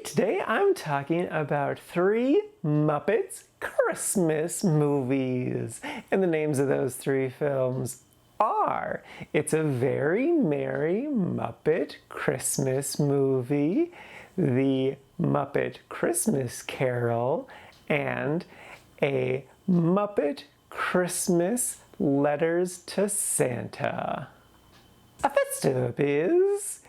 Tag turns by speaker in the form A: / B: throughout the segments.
A: Today I'm talking about 3 Muppets Christmas movies. And the names of those 3 films are It's a Very Merry Muppet Christmas Movie, The Muppet Christmas Carol, and A Muppet Christmas Letters to Santa. First up is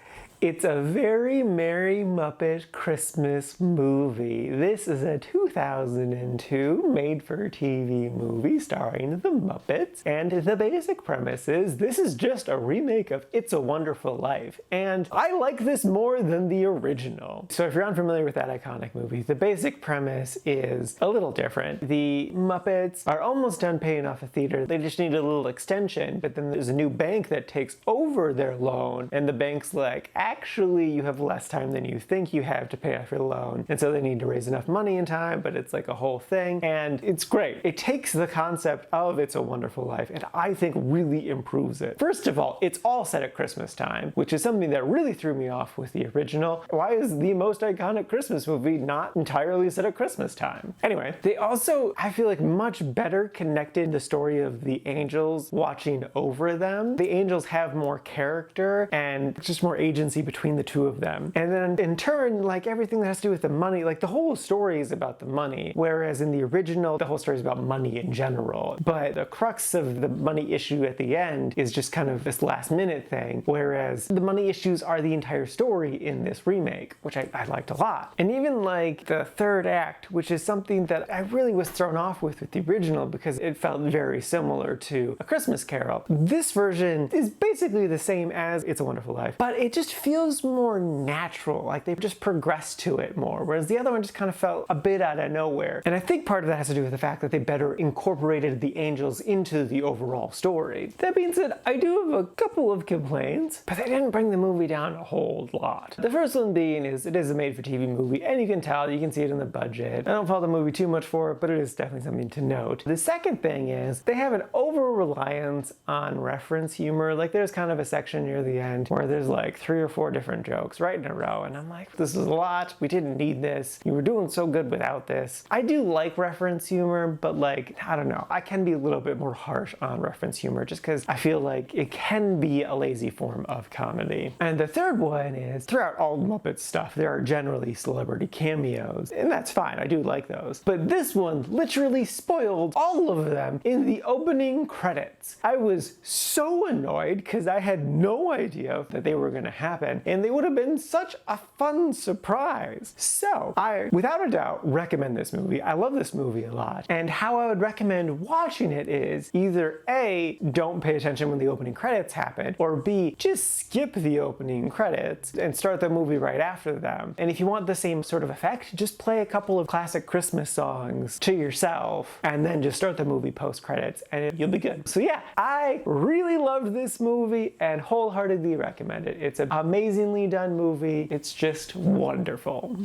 A: It's a Very Merry Muppet Christmas Movie. This is a 2002 made-for-TV movie starring the Muppets, and the basic premise is this is just a remake of It's a Wonderful Life, and I like this more than the original. So if you're unfamiliar with that iconic movie, the basic premise is a little different. The Muppets are almost done paying off a theater. They just need a little extension, but then there's a new bank that takes over their loan, and the bank's like, actually, you have less time than you think you have to pay off your loan. And so they need to raise enough money in time, but it's like a whole thing. And it's great. It takes the concept of It's a Wonderful Life and I think really improves it. First of all, it's all set at Christmas time, which is something that really threw me off with the original. Why is the most iconic Christmas movie not entirely set at Christmas time? Anyway, they also, I feel like, much better connected the story of the angels watching over them. The angels have more character and just more agency between the two of them. And then in turn, like everything that has to do with the money, like the whole story is about the money, whereas in the original, the whole story is about money in general. But the crux of the money issue at the end is just kind of this last minute thing, whereas the money issues are the entire story in this remake, which I liked a lot. And even like the third act, which is something that I really was thrown off with the original because it felt very similar to A Christmas Carol. This version is basically the same as It's a Wonderful Life, but it just feels more natural, like they've just progressed to it more, whereas the other one just kind of felt a bit out of nowhere. And I think part of that has to do with the fact that they better incorporated the angels into the overall story. That being said, I do have a couple of complaints, but they didn't bring the movie down a whole lot. The first one being is it is a made-for-TV movie, and you can tell, you can see it in the budget. I don't fault the movie too much for it, but it is definitely something to note. The second thing is they have an over-reliance on reference humor. Like there's kind of a section near the end where there's like 3 or 4 different jokes right in a row, and I'm like, this is a lot. We didn't need this. You were doing so good without this. I do like reference humor, but like, I don't know. I can be a little bit more harsh on reference humor just because I feel like it can be a lazy form of comedy. And the third one is throughout all Muppet stuff, there are generally celebrity cameos, and that's fine. I do like those. But this one literally spoiled all of them in the opening credits. I was so annoyed because I had no idea that they were going to happen, and they would have been such a fun surprise. So I, without a doubt, recommend this movie. I love this movie a lot. And how I would recommend watching it is either A, don't pay attention when the opening credits happen, or B, just skip the opening credits and start the movie right after them. And if you want the same sort of effect, just play a couple of classic Christmas songs to yourself and then just start the movie post-credits and you'll be good. So yeah, I really loved this movie and wholeheartedly recommend it. It's an amazingly done movie. It's just wonderful.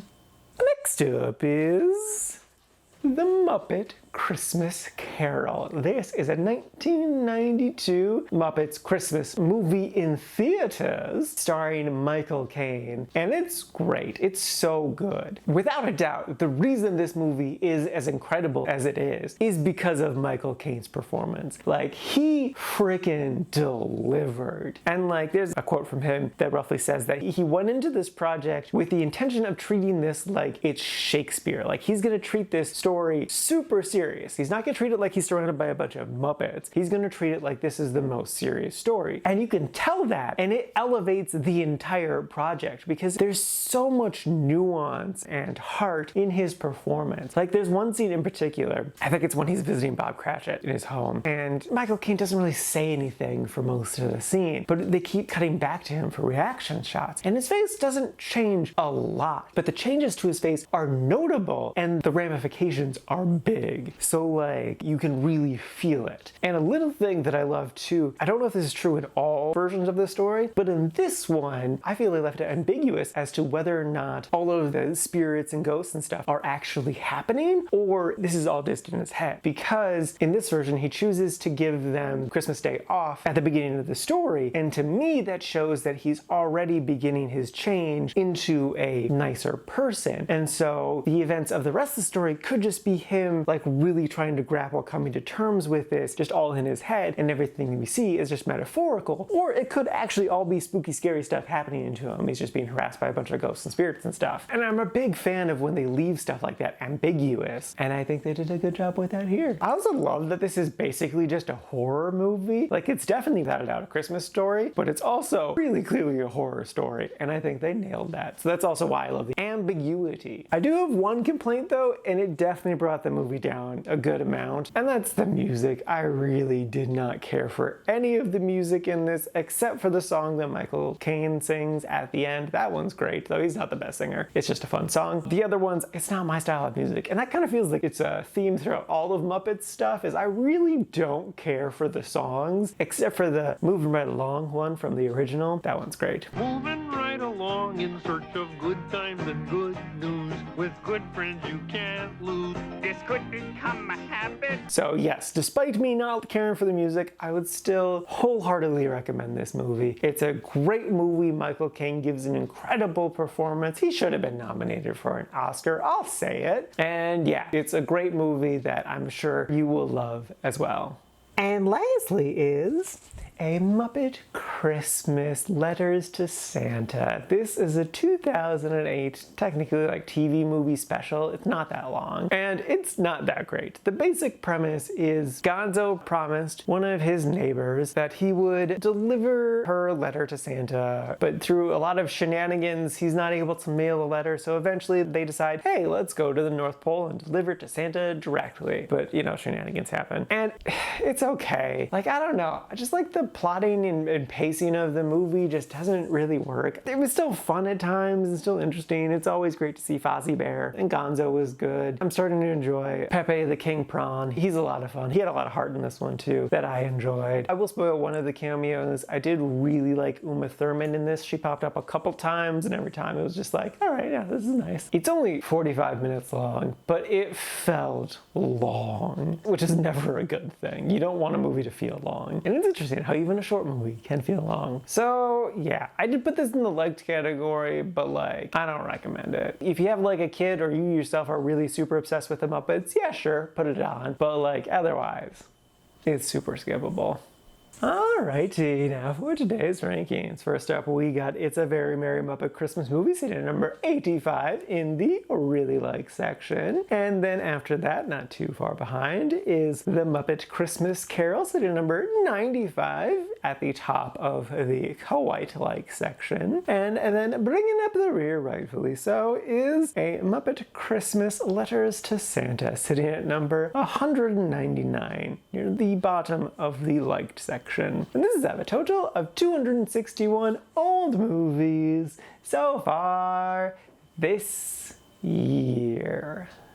A: Next up is The Muppet Christmas Carol. This is a 1992 Muppets Christmas movie in theaters starring Michael Caine, and it's great. It's so good. Without a doubt, the reason this movie is as incredible as it is because of Michael Caine's performance. Like, he freaking delivered. And like, there's a quote from him that roughly says that he went into this project with the intention of treating this like it's Shakespeare. Like, he's gonna treat this story super serious. He's not going to treat it like he's surrounded by a bunch of Muppets. He's going to treat it like this is the most serious story. And you can tell that, and it elevates the entire project because there's so much nuance and heart in his performance. Like, there's one scene in particular, I think it's when he's visiting Bob Cratchit in his home, and Michael Caine doesn't really say anything for most of the scene, but they keep cutting back to him for reaction shots, and his face doesn't change a lot, but the changes to his face are notable, and the ramifications emotions are big. So like, you can really feel it. And a little thing that I love too, I don't know if this is true in all versions of the story, but in this one, I feel they left it ambiguous as to whether or not all of the spirits and ghosts and stuff are actually happening, or this is all just in his head. Because in this version, he chooses to give them Christmas Day off at the beginning of the story, and to me, that shows that he's already beginning his change into a nicer person. And so the events of the rest of the story could just be him like really trying to grapple, coming to terms with this, just all in his head, and everything we see is just metaphorical. Or it could actually all be spooky, scary stuff happening to him. He's just being harassed by a bunch of ghosts and spirits and stuff. And I'm a big fan of when they leave stuff like that ambiguous, and I think they did a good job with that here. I also love that this is basically just a horror movie. Like, it's definitely without a doubt a Christmas story, but it's also really clearly a horror story, and I think they nailed that. So that's also why I love the ambiguity. I do have one complaint though, and it definitely brought the movie down a good amount, and that's the music. I really did not care for any of the music in this except for the song that Michael Caine sings at the end. That one's great, though he's not the best singer. It's just a fun song. The other ones, it's not my style of music, and that kind of feels like it's a theme throughout all of Muppets stuff, is I really don't care for the songs, except for the Moving Right Along one from the original. That one's great.
B: Moving right along in search of good times and good news. With good friends you can't lose. This could become a habit.
A: So yes, despite me not caring for the music, I would still wholeheartedly recommend this movie. It's a great movie. Michael Caine gives an incredible performance. He should have been nominated for an Oscar, I'll say it. And yeah, it's a great movie that I'm sure you will love as well. And lastly is A Muppet Christmas Letters to Santa. This is a 2008, technically like TV movie special. It's not that long, and it's not that great. The basic premise is Gonzo promised one of his neighbors that he would deliver her letter to Santa, but through a lot of shenanigans, he's not able to mail the letter, so eventually they decide, hey, let's go to the North Pole and deliver it to Santa directly. But, you know, shenanigans happen. And it's okay. Like, I don't know. I just like the plotting and pacing of the movie just doesn't really work. It was still fun at times and still interesting. It's always great to see Fozzie Bear, and Gonzo was good. I'm starting to enjoy Pepe the King Prawn. He's a lot of fun. He had a lot of heart in this one too that I enjoyed. I will spoil one of the cameos. I did really like Uma Thurman in this. She popped up a couple times, and every time it was just like, all right, yeah, this is nice. It's only 45 minutes long, but it felt long, which is never a good thing. You don't want a movie to feel long. And it's interesting how even a short movie can feel long. So yeah, I did put this in the liked category, but like, I don't recommend it. If you have like a kid or you yourself are really super obsessed with the Muppets, yeah, sure, put it on. But like, otherwise, it's super skippable. Alrighty, now for today's rankings. First up, we got It's a Very Merry Muppet Christmas Movie, sitting at number 85 in the Really Like section. And then after that, not too far behind, is The Muppet Christmas Carol, sitting at number 95 at the top of the Quite Like section. And then bringing up the rear, rightfully so, is A Muppet Christmas Letters to Santa, sitting at number 199, near the bottom of the liked section. And this is a total of 261 old movies so far this year.